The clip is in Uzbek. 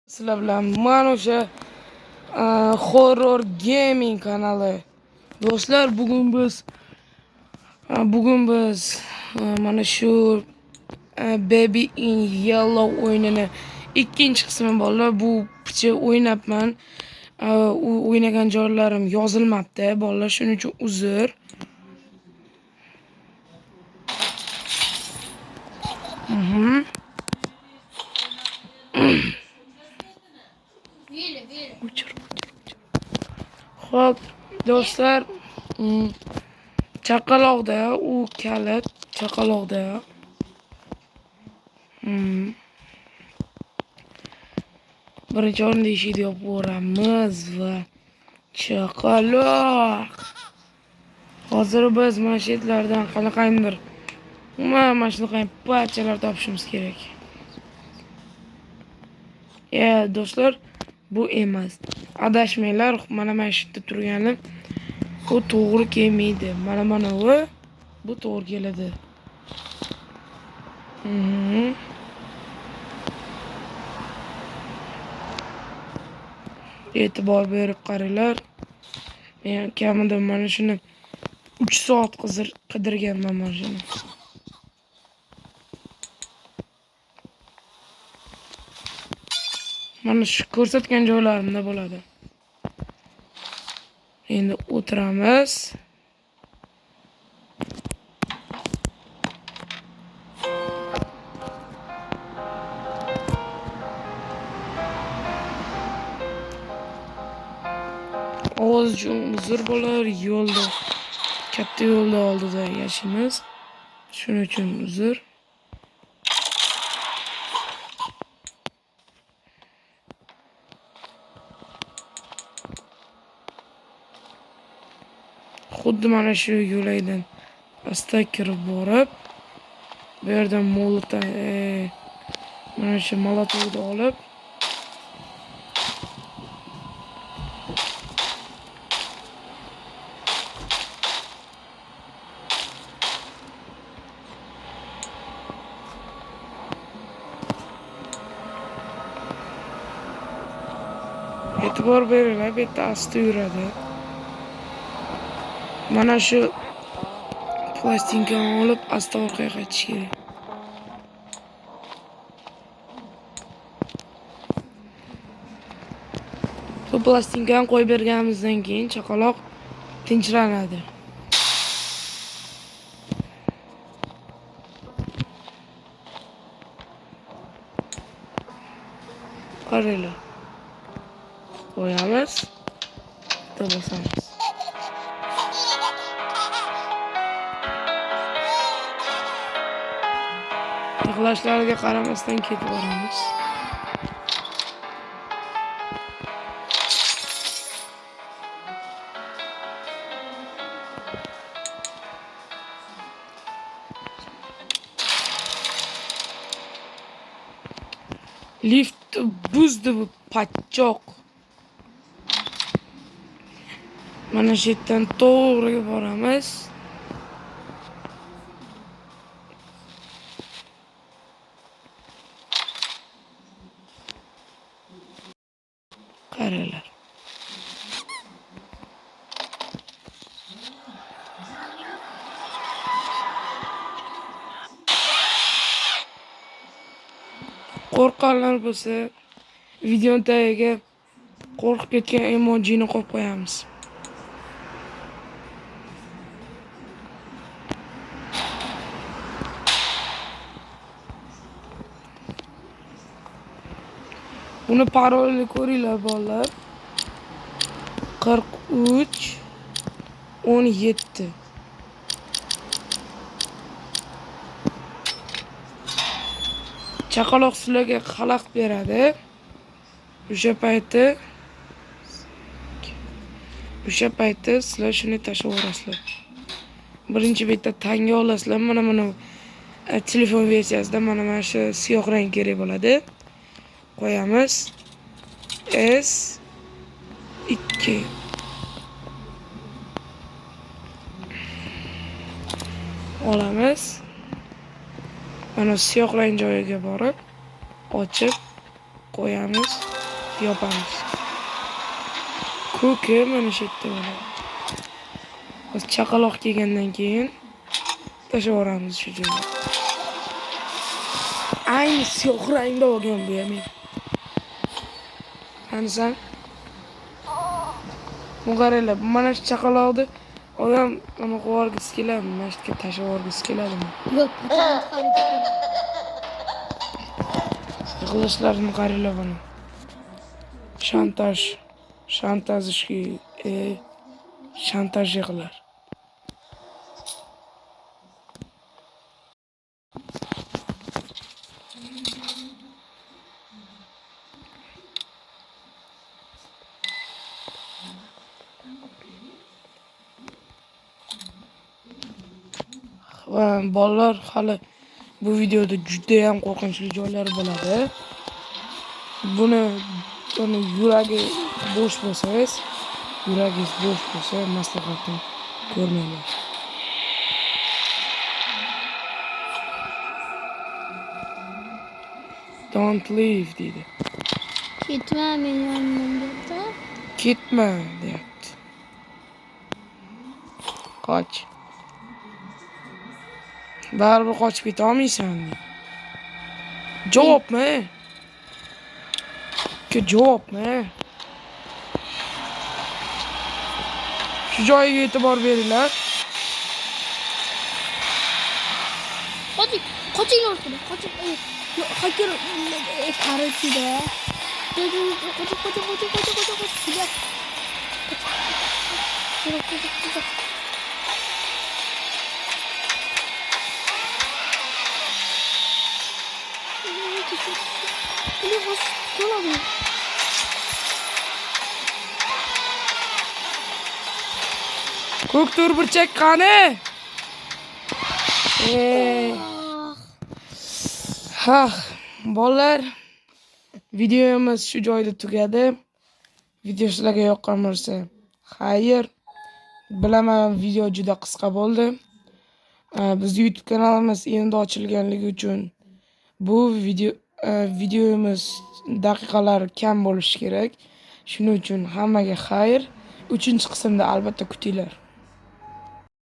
Sizlar bilan mana o'sha horror gaming kanali. Do'stlar, bugun biz mana shu Baby in Yellow o'yinini ikkinchi qismi bolalar. Bu picha o'ynabman. U o'ynagan joylarim yozilmabdi bolalar, shuning uchun uzr. Xo'p, do'stlar, chaqaloqda u kalit chaqaloqda. Birinchi o'rinda eshikni yopib o'ramiz va chaqaloq. Hozir biz manshetlardan qanaqaydir mana shunaqa parchalar topishimiz kerak. Do'stlar, bu emas. Adashmanglar, mana shu yerda turgani bu to'g'ri kelmaydi. Mana bu to'g'ri keladi. E'tibor berib qaranglar. Men kamida mana shuni 3 soat qidirganman mana shuni. Mana shu ko'rsatgan joylarimda bo'ladi. Endi o'tiramiz. Ozgina uzr bo'lar, yo'lda katta yo'lda oldida yashaymiz. Shuning uchun uzr. Xuddi mana shu yo'laydan asta kirib borib, bu yerdan mana shu molotovni olib e'tibor beringlar, bu yerda asta yuradi. Mana shu plastinkani olib asta orqaga qaytish kerak. Bu plastinkani qo'yib berganimizdan keyin chaqaloq tinchlanadi. Qaranglar. Qo'yamiz, bosamiz. Yig'lashlariga qaramasdan ketib boramiz. Lift buzdi bu pachoq. Mana shu yerdan to'g'ri boramiz. Qaranglar. Qo'rqqanlar bo'lsa, video tagiga qo'rqib ketgan emojini qo'yib qo'yamiz. Buni parolini ko'ringlar bolalar. 43 17. Chaqaloq sizlarga xalaqit beradi. O'sha payti sizlar shuni tashlab yuborasizlar. Birinchi betda tanga olasizlar. Mana telefon versiyasida mana shu siyoh rang kerak bo'ladi. Qo'yamiz. S2. Olamiz. Mana siyoh rang joyiga borib, ochib qo'yamiz, yopamiz. Ko'ki mana shu yerda bo'ladi. Biz chaqaloq kelgandan keyin tashlab yuboramiz shu joyga. Ayni siyoh rangda olgan bu ham. Qanisan? Muqarranglar, mana shu chaqaloqni odam uni qo'yargisi keladi, masjidga tashlab yuborgisi keladimi? Yo'q, Yig'ilishlarni qaranglar buni. Shantaj ishki, shantaj yig'illar. Va bolalar hali bu videoda juda ham qo'rqinchli joylari bo'ladi. Buni yuragi bo'sh bo'lsa, maslahatim ko'rmanglar. Don't leave deydi. ketma men yonimda. Ketma deyapti. Qoch. Baribir qochib keta olmaysan. Javobmi? Javobmi? Shu joyiga e'tibor beringlar. Qoching orqaga, qoching. Haker qarashida. Qoch. Ko'k burchak qani? Bolalar, videomiz shu joyda tugadi. Video sizlarga yoqqan bo'lsa, xayr. Bilaman, video juda qisqa bo'ldi. Bizning YouTube kanalimiz endi ochilganligi uchun bu videomiz daqiqalari kam bo'lishi kerak. Shuning uchun hammaga xayr. 3-qismda albatta kutinglar.